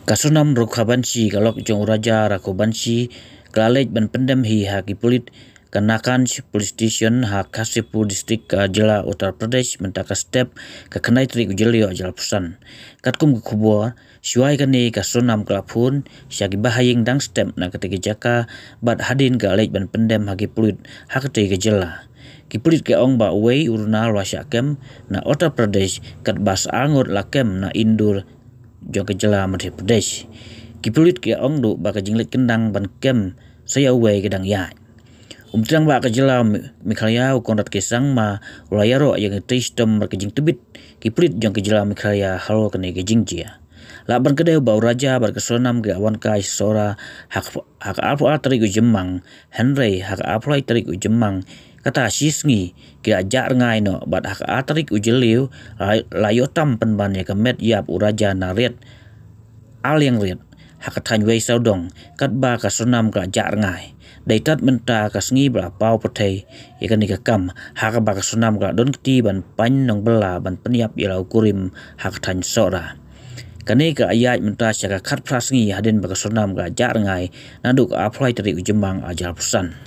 Kasunam rukhabansi galok jong raja rakobansi kalalej ban pendem hi haki pulit kanakan police station hak Kasipur distrik Jela Uttar Pradesh mentaka step ke kenai trik ujelio ajal pusan katkum ke kubur syuai kani kasunam kelapun syagi bahaying dang step na ketegi jaka bat hadin galej ban pendem haki pulit hak ketegi Jela kipulit ke ong ba wei urna lwasya kem na Uttar Pradesh kat bas angur lakem na indur jong ke Jela Madhya Pradesh kipulit ke ong du ba ke jinglet kendang ban kem saya wei kedang ya umtrang ba ke Jela Meghalaya kondat kesang ma ulayaro yang sistem berkejing tebit kipulit jong ke Jela Meghalaya halo kene ke jingjia la ban kedeu ba raja bar kesonam ke awan kai sora hak alpo tarik ujemang Henry hak alpo tarik ujemang kata sisngi ke ajak ngai no bat hak atarik ujeliu layotam penban ya kemet yap uraja naret al yang ret hak than wei saudong kat ba ka sonam ka ajak ngai dai tat menta ka sngi bra pau pothei ya kan ka kam hak ba ka sonam ka don kti ban pan nong bela ban penyap ilau kurim hak than sora kane ka ayat menta syaka khat prasngi hadin ba ka sonam ka ajak ngai naduk apply tarik ujemang ajal pusan.